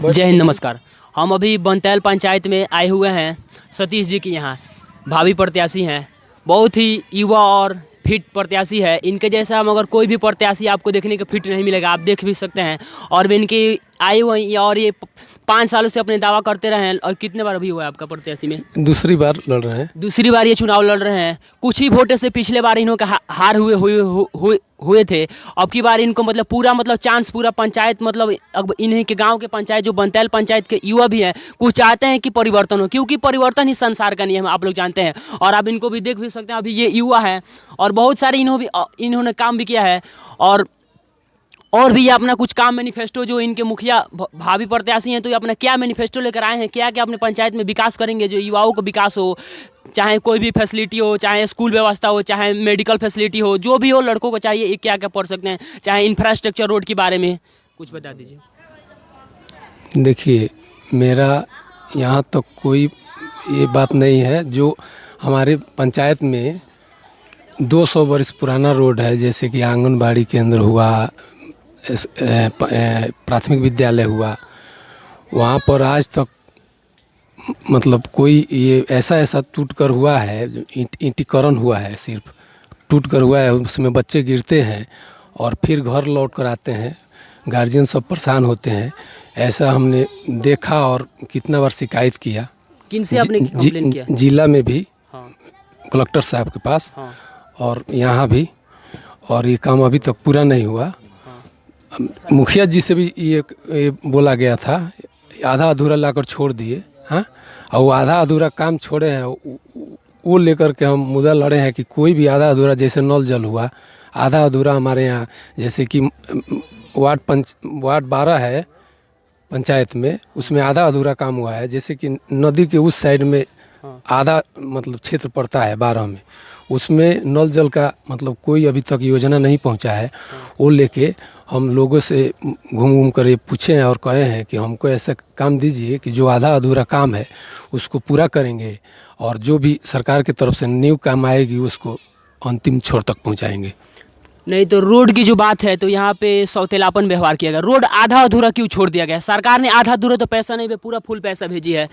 जय हिंद, नमस्कार। हम अभी बनतैल पंचायत में आए हुए हैं। सतीश जी के यहाँ भावी प्रत्याशी हैं, बहुत ही युवा और फिट प्रत्याशी है। इनके जैसा हम अगर कोई भी प्रत्याशी आपको देखने को फिट नहीं मिलेगा, आप देख भी सकते हैं। और भी इनके आए हुए हैं और ये 5 सालों से अपने दावा करते रहे हैं। और कितने बार अभी हुआ है आपका प्रत्याशी में? दूसरी बार लड़ रहे हैं। दूसरी बार ये चुनाव लड़ रहे हैं। कुछ ही वोटों से पिछले बार इन्हों का हार हुए थे। अब की बार इनको मतलब पूरा चांस पूरा पंचायत मतलब अब इन्हीं के गांव के पंचायत जो बनतैल पंचायत के युवा भी हैं, कुछ चाहते हैं कि परिवर्तन हो, क्योंकि परिवर्तन ही संसार का नियम है, आप लोग जानते हैं। और आप इनको भी देख भी सकते हैं, अभी ये युवा है और बहुत सारे इन्होंने काम भी किया है। और भी ये अपना कुछ काम मैनिफेस्टो जो इनके मुखिया भावी प्रत्याशी हैं, तो ये अपना क्या मैनिफेस्टो लेकर आए हैं, क्या क्या अपने पंचायत में विकास करेंगे, जो युवाओं का विकास हो, चाहे कोई भी फैसिलिटी हो, चाहे स्कूल व्यवस्था हो, चाहे मेडिकल फैसिलिटी हो, जो भी हो लड़कों को चाहिए, ये क्या क्या पढ़ सकते हैं, चाहे इंफ्रास्ट्रक्चर रोड के बारे में कुछ बता दीजिए। देखिए, मेरा यहाँ तक कोई ये बात नहीं है। जो हमारे पंचायत में 200 वर्ष पुराना रोड है, जैसे कि आंगनबाड़ी केंद्र हुआ, प्राथमिक विद्यालय हुआ, वहाँ पर आज तक मतलब कोई ये ऐसा टूट कर हुआ है, ईंटीकरण हुआ है, सिर्फ टूट कर हुआ है। उसमें बच्चे गिरते हैं और फिर घर लौट कर आते हैं, गार्जियन सब परेशान होते हैं। ऐसा हमने देखा और कितना बार शिकायत किया। किनसे आपने कंप्लेन किया? जिला में भी, हाँ। कलेक्टर साहब के पास, हाँ। और यहाँ भी। और ये काम अभी तक पूरा नहीं हुआ। मुखिया जी से भी ये बोला गया था, आधा अधूरा लाकर छोड़ दिए। हाँ, और वो आधा अधूरा काम छोड़े हैं, वो लेकर के हम मुद्दा लड़े हैं कि कोई भी आधा अधूरा, जैसे नल जल हुआ, आधा अधूरा हमारे यहाँ, जैसे कि वार्ड 12 है पंचायत में, उसमें आधा अधूरा काम हुआ है। जैसे कि नदी के उस साइड में आधा मतलब क्षेत्र पड़ता है 12 में, उसमें नल जल का मतलब कोई अभी तक योजना नहीं पहुंचा है। वो लेके हम लोगों से घूम कर ये पूछे हैं और कहे हैं कि हमको ऐसा काम दीजिए कि जो आधा अधूरा काम है उसको पूरा करेंगे, और जो भी सरकार की तरफ से न्यू काम आएगी उसको अंतिम छोर तक पहुंचाएंगे। नहीं तो रोड की जो बात है, तो यहाँ पे सौतेलापन व्यवहार किया गया। रोड आधा अधूरा क्यों छोड़ दिया गया? सरकार ने आधा अधूरा तो पैसा नहीं, पूरा फुल पैसा भेजी है,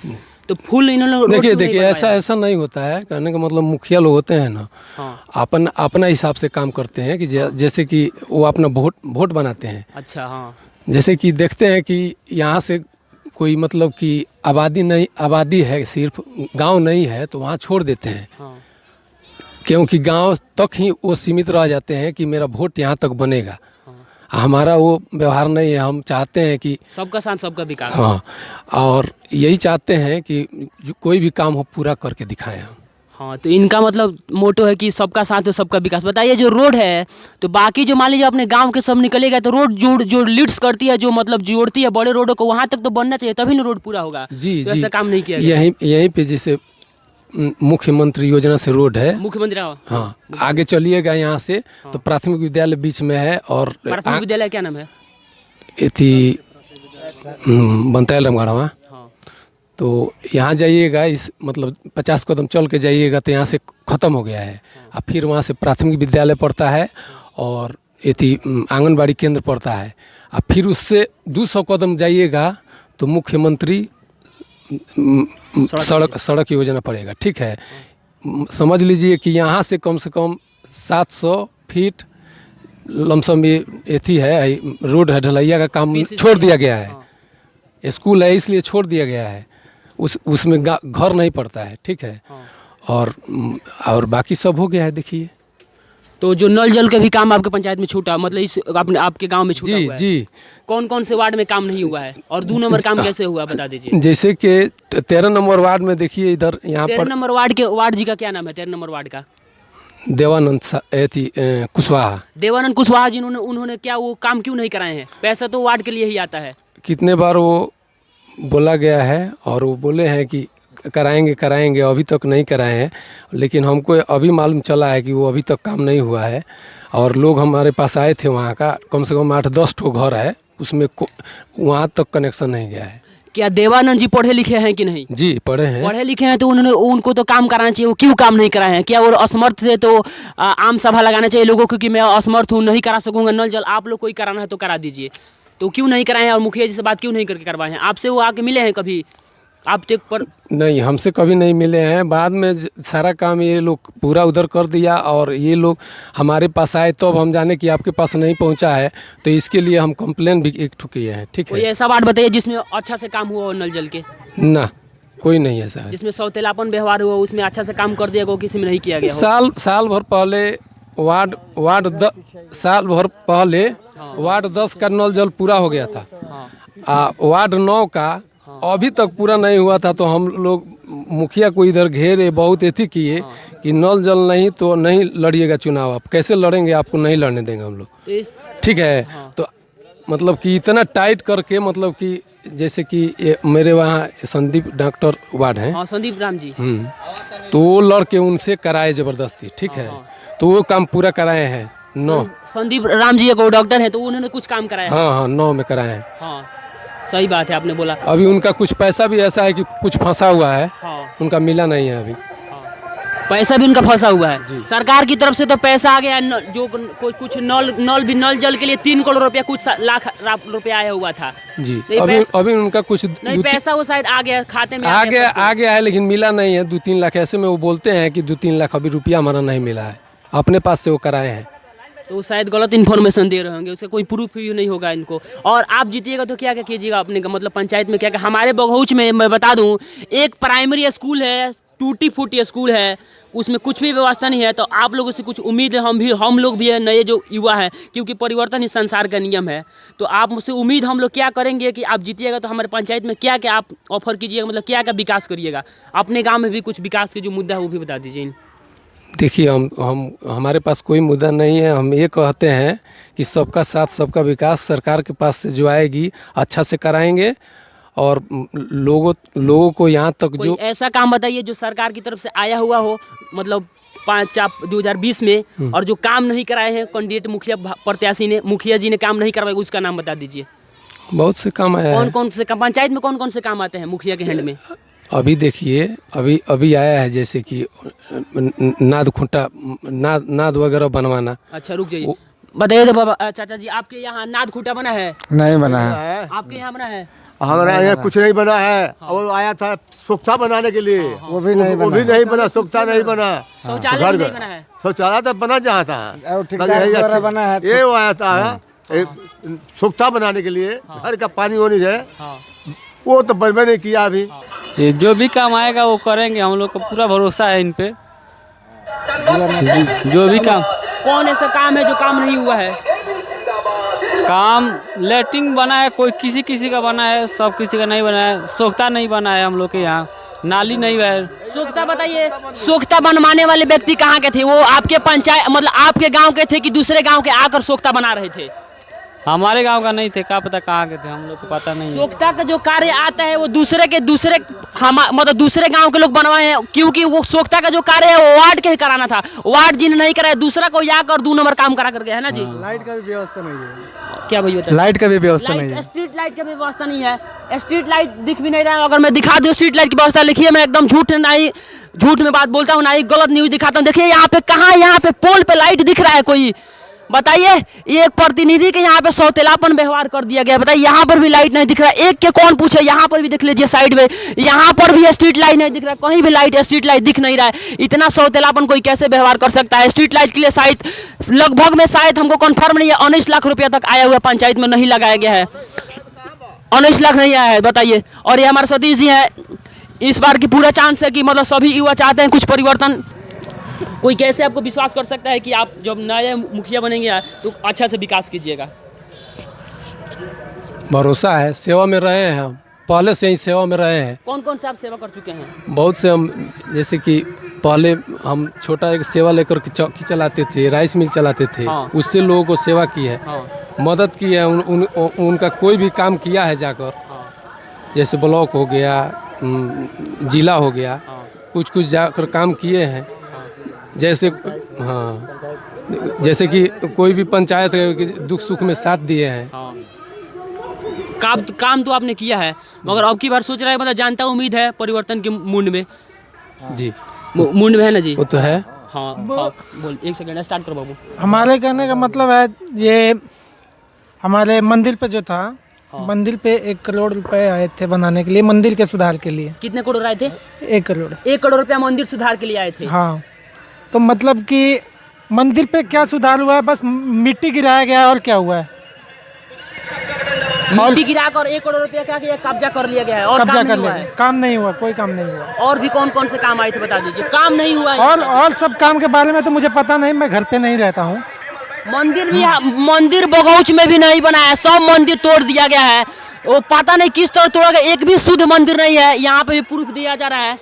तो फुल इन्होंने देखिए ऐसा नहीं होता है। कहने का मतलब मुखिया लोग होते हैं ना, हाँ। अपना हिसाब से काम करते हैं कि जैसे कि वो अपना वोट बनाते हैं। अच्छा, हाँ। जैसे कि देखते हैं कि यहाँ से कोई मतलब कि आबादी है, सिर्फ गांव नहीं है, तो वहाँ छोड़ देते हैं। हाँ। क्योंकि गांव तक ही वो सीमित रह जाते हैं कि मेरा वोट यहाँ तक बनेगा। हमारा वो व्यवहार नहीं है। हम चाहते हैं कि सबका साथ सबका विकास। हाँ, और यही चाहते हैं कि जो कोई भी काम हो पूरा करके दिखाएं हम। हाँ, तो इनका मतलब मोटो है कि सबका साथ हो सबका विकास। बताइए, जो रोड है, तो बाकी जो मान लीजिए अपने गांव के सब निकलेगा, तो रोड जो लीड्स करती है, जो मतलब जोड़ती है बड़े रोडों को, वहाँ तक तो बनना चाहिए, तभी ना रोड पूरा होगा। जी तो जी, ऐसा काम नहीं किया गया। यहीं पे जैसे मुख्यमंत्री योजना से रोड है। मुख्यमंत्री, हाँ, आगे चलिएगा यहाँ से, तो प्राथमिक विद्यालय बीच में है। और प्राथमिक विद्यालय क्या नाम है? थी बनतैल रामगढ़वा। हाँ। तो यहाँ जाइएगा, इस मतलब 50 कदम चल के जाइएगा तो यहाँ से ख़त्म हो गया है। अब फिर वहाँ से प्राथमिक विद्यालय पड़ता है और थी आंगनबाड़ी केंद्र पड़ता है। अब फिर उससे 200 कदम जाइएगा तो मुख्यमंत्री सड़क योजना पड़ेगा। ठीक है, समझ लीजिए कि यहाँ से कम 700 फीट लमसम ये एथी है, रोड है, ढलैया का काम छोड़ दिया गया है। स्कूल है इसलिए छोड़ दिया गया है, उसमें घर नहीं पड़ता है। ठीक है, और बाकी सब हो गया है। देखिए, तो जो नल जल का भी काम आपके पंचायत में छूटा, मतलब इस आपके गांव में छूटा हुआ है? जी। कौन कौन से वार्ड में काम नहीं हुआ है, और 2 नंबर काम कैसे हुआ, बता दीजिए। जैसे कि 13 नंबर वार्ड में देखिए, इधर यहाँ पर 13 नंबर वार्ड जी का क्या नाम है? 13 नंबर वार्ड का देवानंद कुशवाहा। देवानंद कुशवाहा जी, उन्होंने क्या वो काम क्यों नहीं कराए हैं? पैसा तो वार्ड के लिए ही आता है। कितने बार वो बोला गया है और वो बोले हैं कि कराएंगे, अभी तक नहीं कराए हैं। लेकिन हमको अभी मालूम चला है कि वो अभी तक काम नहीं हुआ है। और लोग हमारे पास आए थे, वहाँ का कम से कम 8-10 ठो घर है, उसमें वहाँ तक कनेक्शन नहीं गया है। क्या देवानंद जी पढ़े लिखे हैं कि नहीं? जी, पढ़े लिखे हैं, तो उनको तो काम कराना चाहिए। वो क्यों काम नहीं कराए हैं? क्या वो असमर्थ थे? तो आम सभा लगाना चाहिए लोगों को कि मैं असमर्थ हूँ, नहीं करा सकूँगा नल जल, आप लोग कोई कराना है तो करा दीजिए। तो क्यों नहीं कराए और मुखिया जी से बात क्यों नहीं करके करवाए हैं? आपसे वो आके मिले हैं कभी? आप चेक पर नहीं, हमसे कभी नहीं मिले हैं। बाद में सारा काम ये लोग पूरा उधर कर दिया और ये लोग हमारे पास आए तो अब हम जाने कि आपके पास नहीं पहुंचा है, तो इसके लिए हम कंप्लेन भी एक ठो किए हैं। ठीक कोई है ऐसा वार्ड बताइए जिसमें अच्छा से काम हुआ हो नल जल के, ना, कोई नहीं ऐसा है। जिसमें सौतेलापन व्यवहार हुआ उसमें अच्छा से काम कर दिया गया, किसी में नहीं किया गया हो? साल भर पहले साल भर पहले वार्ड 10 का नल जल पूरा हो गया था। वार्ड 9 का अभी तक पूरा नहीं हुआ था, तो हम लोग मुखिया को इधर घेरे, बहुत एथी किए कि नल जल नहीं तो नहीं लड़िएगा चुनाव। आप कैसे लड़ेंगे? आपको नहीं लड़ने देंगे हम लोग। ठीक है, तो मतलब कि इतना टाइट करके, मतलब कि जैसे कि मेरे वहाँ संदीप डॉक्टर वार्ड हैं, संदीप राम जी, तो वो लड़के उनसे कराए ज़बरदस्ती। ठीक है, तो वो काम पूरा कराए हैं 9। संदीप राम जी एक डॉक्टर है, तो उन्होंने कुछ काम कराया? हाँ, 9 में कराए हैं। हाँ, सही बात है, आपने बोला। अभी उनका कुछ पैसा भी ऐसा है कि कुछ फंसा हुआ है। हाँ। उनका मिला नहीं है अभी। पैसा भी उनका फंसा हुआ है। सरकार की तरफ से तो पैसा आ गया, जो कुछ नल जल के लिए 3 करोड़ रुपया, कुछ लाख रुपया आया हुआ था जी। तो अभी उनका कुछ नहीं, पैसा वो शायद आ गया खाते में, आ गया है, लेकिन मिला नहीं है। 2-3 लाख ऐसे में वो बोलते हैं कि 2-3 लाख अभी रुपया हमारा नहीं मिला है, अपने पास से वो कराए हैं। तो शायद गलत इन्फॉर्मेशन दे रहे होंगे, उसका कोई प्रूफ भी नहीं होगा इनको। और आप जीतिएगा तो क्या क्या कीजिएगा अपने मतलब पंचायत में? क्या क्या हमारे बघौच में मैं बता दूं, एक प्राइमरी स्कूल है, टूटी फूटी स्कूल है, उसमें कुछ भी व्यवस्था नहीं है। तो आप लोगों से कुछ उम्मीद है, हम लोग भी है, नए जो युवा हैं, क्योंकि परिवर्तन ही संसार का नियम है। तो आप मुझसे उम्मीद हम लोग क्या करेंगे कि आप जीतिएगा तो हमारे पंचायत में क्या क्या आप ऑफर कीजिएगा, मतलब क्या क्या विकास करिएगा? अपने गाँव में भी कुछ विकास के जो मुद्दा है वो भी बता दीजिए। देखिए, हम हमारे पास कोई मुद्दा नहीं है। हम ये कहते हैं कि सबका साथ सबका विकास सरकार के पास से जो आएगी अच्छा से कराएंगे, और लोगों को यहाँ तक जो ऐसा काम बताइए जो सरकार की तरफ से आया हुआ हो, मतलब 5/4/2020 में, और जो काम नहीं कराए हैं कैंडिडेट मुखिया प्रत्याशी ने, मुखिया जी ने काम नहीं करवाए, उसका नाम बता दीजिए। बहुत से काम आया है। कौन से काम पंचायत में, कौन से काम आते हैं मुखिया के हैंड में? अभी देखिए, अभी आया है जैसे कि नाद वगैरह बनवाना। अच्छा, रुक जाइए, बताइए तो बाबा। चाचा जी, आपके यहाँ नाद खूंटा बना है? नहीं बना है। आपके यहाँ बना है? हमारे यहाँ कुछ नहीं बना है। और आया था सोख्ता बनाने के लिए, वो भी नहीं बना, सोख्ता नहीं बना। शौचालय नहीं बना है? शौचालय तो बना जहाँ था, बना है। ये वो आया था सोख्ता बनाने के लिए, घर का पानी होनी है, वो तो बनबे नहीं किया अभी। ये जो भी काम आएगा वो करेंगे, हम लोग को पूरा भरोसा है इन पे। जो भी काम। कौन ऐसा काम है जो काम नहीं हुआ है? काम लेटरिन बना है, कोई किसी का बना है, सब किसी का नहीं बना है। सोख्ता नहीं बना है हम लोग के यहाँ, नाली नहीं है। सोख्ता बताइए, सोख्ता बनवाने वाले व्यक्ति कहाँ के थे? वो आपके पंचायत मतलब आपके गांव के थे कि दूसरे गांव के आकर सोख्ता बना रहे थे? हमारे गांव का नहीं थे, क्या पता कहाँ के थे, हम लोग को पता नहीं है। सोख्ता का जो कार्य आता है वो दूसरे मतलब दूसरे गांव के लोग बनवाए हैं, क्योंकि वो सोख्ता का जो कार्य है वो वार्ड के ही कराना था। वार्ड जी ने नहीं कराया, दूसरा को जाकर 2 नंबर काम करा कर गया है ना जी। लाइट का भी व्यवस्था नहीं है। क्या भाई बताइए? लाइट का भी व्यवस्था नहीं है। स्ट्रीट लाइट का भी व्यवस्था नहीं है। स्ट्रीट लाइट दिख भी नहीं रहा है। अगर मैं दिखा दूं स्ट्रीट लाइट की व्यवस्था, लिखिए, मैं एकदम झूठ में बात बोलता हूँ ना, गलत न्यूज दिखाता हूँ। देखिए यहाँ पे, कहाँ यहाँ पे पोल पे लाइट दिख रहा है कोई? बताइए, एक प्रतिनिधि के यहाँ पे सौतेलापन व्यवहार कर दिया गया। बताइए, यहाँ पर भी लाइट नहीं दिख रहा है। एक के कौन पूछे? यहाँ पर भी देख लीजिए साइड में, यहाँ पर भी स्ट्रीट लाइट नहीं दिख रहा है, कहीं भी स्ट्रीट लाइट दिख नहीं रहा है। इतना सौतेलापन कोई कैसे व्यवहार कर सकता है? स्ट्रीट लाइट के लिए शायद लगभग में, शायद हमको कन्फर्म नहीं है, 19 लाख रुपया तक आया हुआ पंचायत में, नहीं लगाया गया है। 19 लाख नहीं आया है, बताइए। और ये हमारे सतीश जी है, इस बार की पूरा चांस है कि मतलब सभी युवा चाहते हैं कुछ परिवर्तन। कोई कैसे आपको विश्वास कर सकता है कि आप जब नए मुखिया बनेंगे तो अच्छा से विकास कीजिएगा? भरोसा है, सेवा में रहे हैं हम, पहले से ही सेवा में रहे हैं। कौन से आप सेवा कर चुके हैं? बहुत से हम, जैसे कि पहले हम छोटा एक सेवा लेकर के चौकी चलाते थे, राइस मिल चलाते थे। उससे लोगों को सेवा की है, मदद की है। उनका कोई भी काम किया है जाकर, जैसे ब्लॉक हो गया, जिला हो गया, कुछ जाकर काम किए हैं। जैसे जैसे कि कोई भी पंचायत दुख सुख में साथ दिए हैं। काम तो आपने किया है, मगर अब की बार सोच रहा है, मतलब जानता उम्मीद है परिवर्तन के मूड में जी, मूड में है ना जी? वो तो है। हाँ, बोल, 1 सेकंड स्टार्ट करो बाबू। हमारे कहने का मतलब है, ये हमारे मंदिर पे जो था, मंदिर पे 1 करोड़ रुपए आए थे बनाने के लिए, मंदिर के सुधार के लिए। कितने करोड़ आए थे? 1 करोड़। 1 करोड़ रुपया मंदिर सुधार के लिए आए थे। हाँ, तो मतलब कि मंदिर पे क्या सुधार हुआ है? बस मिट्टी गिराया गया है, और क्या हुआ है? मिट्टी गिरा कर 1 करोड़ रुपया क्या किया? कब्जा कर लिया गया है और कब्जा काम कर नहीं हुआ लिया, है। काम नहीं हुआ, कोई काम नहीं हुआ। और भी कौन कौन से काम आए थे बता दीजिए। काम नहीं हुआ है। और सब काम के बारे में तो मुझे पता नहीं, मैं घर पे नहीं रहता हूँ। मंदिर भी, मंदिर बगौच में भी नहीं बना है, सब मंदिर तोड़ दिया गया है। वो पता नहीं किस तरह तोड़ा गया, एक भी शुद्ध मंदिर नहीं है। यहाँ पे भी प्रूफ दिया जा रहा है।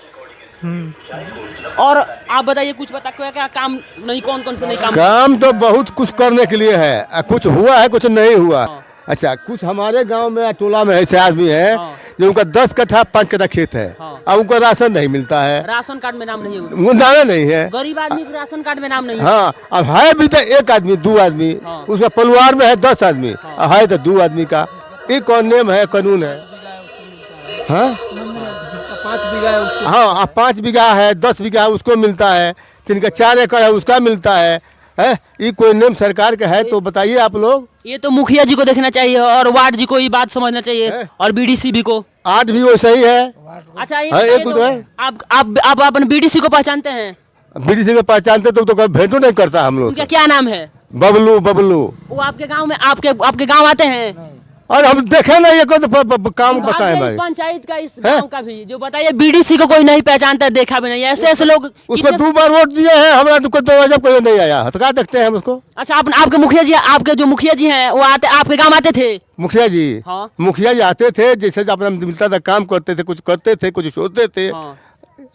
और आप बताइए, कुछ बता क्या काम नहीं, कौन कौन से नहीं काम? काम तो बहुत कुछ करने के लिए है, कुछ हुआ है कुछ नहीं हुआ। अच्छा, कुछ हमारे गांव में टोला में ऐसे आदमी है जो उनका 10 कट्ठा 5 कट्ठा खेत है और उनका राशन नहीं मिलता है। राशन कार्ड में नाम नहीं है, वो नामे नहीं है। गरीब आदमी के राशन कार्ड में नाम नहीं है। हाँ, अब है भी तो 1 आदमी 2 आदमी, उसका परिवार में है 10 आदमी, है तो 2 आदमी का। ये कौन नियम है, कानून है? हाँ 5 बीघा है उसको। हाँ, 5 बीघा है, 10 बीघा है उसको मिलता है, जिनका 4 एकड़ है उसका मिलता है। ये कोई नियम सरकार का है तो बताइए आप लोग। ये तो मुखिया जी को देखना चाहिए और वार्ड जी को ये बात समझना चाहिए और बीडीसी भी को। 8 भी वैसे ही है। अच्छा, ये हाँ, बताइए एक तो, तो है। आप अपन बीडीसी को पहचानते हैं? बीडीसी को पहचानते तो कभी भेंटो नहीं करता हम लोग। उनका क्या नाम है? बबलू। बबलू वो आपके गांव में, आपके गांव आते हैं? और हम देखे ना, ये को तो काम भाग्य बताए इस भाई। पंचायत का, इस गांव का भी जो बताइए, बीडीसी को कोई नहीं पहचानता, देखा भी नहीं। ऐसे लोग उसको कितने- 2 बार वोट दिए हैं, हमारा तो जब कोई नहीं आया तो क्या देखते हैं हम उसको। अच्छा, आपके मुखिया जी, आपके जो मुखिया जी हैं वो आते, आपके गांव आते थे? मुखिया जी, हाँ। मुखिया जी आते थे, जैसे अपना मिलता था काम करते थे, कुछ करते थे, कुछ छोड़ते थे। हाँ।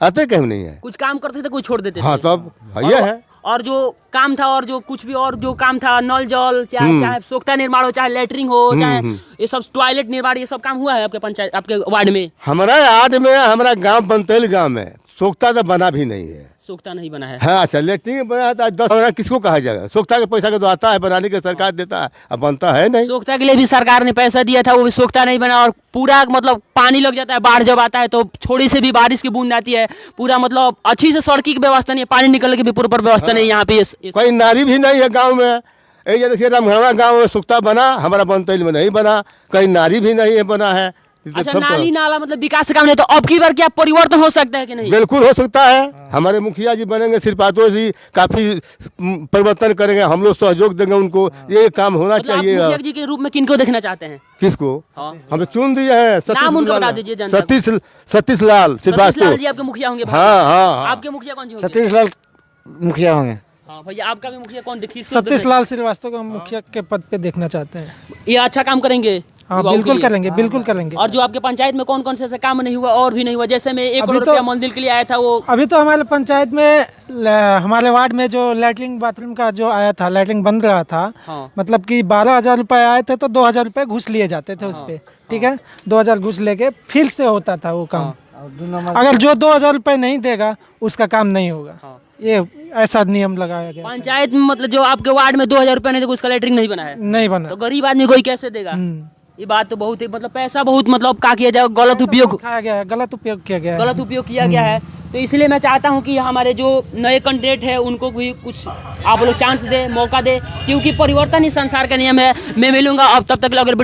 आते क्यों नहीं है? कुछ काम करते थे, कुछ छोड़ देते हाँ, थे। तब ये है। और जो काम था, और जो कुछ भी और जो काम था, नल जल, चाहे सोख्ता निर्माण हो, चाहे लेटरिंग हो, चाहे ये सब टॉयलेट निर्माण, ये सब काम हुआ है आपके पंचायत, आपके वार्ड में? हमारा यार्ड में, हमारा गांव बनतेल गांव में सोख्ता तो बना भी नहीं है। सोख्ता नहीं बना है। हाँ, अच्छा, लेटरिन बना है तो 10 किसको कहा जाएगा? सोख्ता के पैसा का तो आता है, बनाने के सरकार देता है, अब बनता है नहीं। सोख्ता के लिए भी सरकार ने पैसा दिया था, वो भी सोख्ता नहीं बना। और पूरा मतलब पानी लग जाता है, बाढ़ जब आता है तो थोड़ी से भी बारिश की बूंद आती है, पूरा मतलब अच्छी से सड़की की व्यवस्था नहीं है, पानी निकलने की भी पूरा व्यवस्था नहीं है यहाँ पे। कोई नाली भी नहीं है गांव में। ये देखिए, रामघरवा गांव में सोख्ता बना, हमारा बनतेल में नहीं बना, कहीं नाली भी नहीं है बना है। अच्छा, नाली नाला मतलब विकास का काम नहीं, तो अब की बार क्या परिवर्तन हो सकता है कि नहीं? बिल्कुल हो सकता है। हमारे मुखिया जी बनेंगे, श्रीपादो जी काफी परिवर्तन करेंगे, हम लोग सहयोग देंगे उनको। ये काम होना मतलब आप चाहिए। मुखिया जी के रूप में किनको देखना चाहते हैं? किसको? हाँ। हमें चुन दिए हैं। नाम उनका बता दीजिए जनता को। सतीश लाल सतीश श्रीवास्तव। लाल जी आपके मुखिया होंगे? हाँ, हाँ। आपके मुखिया कौन जी होंगे? सतीश लाल मुखिया होंगे। हाँ भैया, आपका भी मुखिया कौन देखिए? सतीश लाल श्रीवास्तव को हम मुखिया के पद पे देखना चाहते हैं। ये अच्छा काम करेंगे? हाँ, युवाओं के बिल्कुल लिए? करेंगे, बिल्कुल करेंगे। और जो आपके पंचायत में कौन कौन से ऐसे काम नहीं हुआ और भी नहीं हुआ? जैसे में 1 अभी करोड़ तो- रुपया मंदिर के लिए आया था, वो अभी तो हमारे पंचायत में हमारे वार्ड में जो लैट्रिन बाथरूम का जो आया था, लैट्रिन बन रहा था, हाँ। मतलब कि 12,000 रुपए आए थे तो 2,000 रुपए घूस लिए जाते थे उस पे। ठीक है, 2,000 घूस लेके फिर से होता था वो काम। अगर जो 2,000 रुपए नहीं देगा उसका काम नहीं होगा। ये ऐसा नियम लगाया गया। पंचायत में मतलब जो आपके वार्ड में 2,000 रुपया नहीं देगा, उसका लेटरिंग नहीं बना है, नहीं बना। तो गरीब आदमी कोई कैसे देगा? ये बात तो बहुत ही मतलब पैसा बहुत मतलब क्या किया जाए, गलत उपयोग, खाया गया है, गलत उपयोग किया गया है। गलत उपयोग किया गया है। तो इसलिए मैं चाहता हूं कि हमारे जो नए कैंडिडेट है उनको भी कुछ आप लोग चांस दे, मौका दे, क्योंकि परिवर्तन ही संसार का नियम है। मैं मिलूंगा अब, तब तक अगर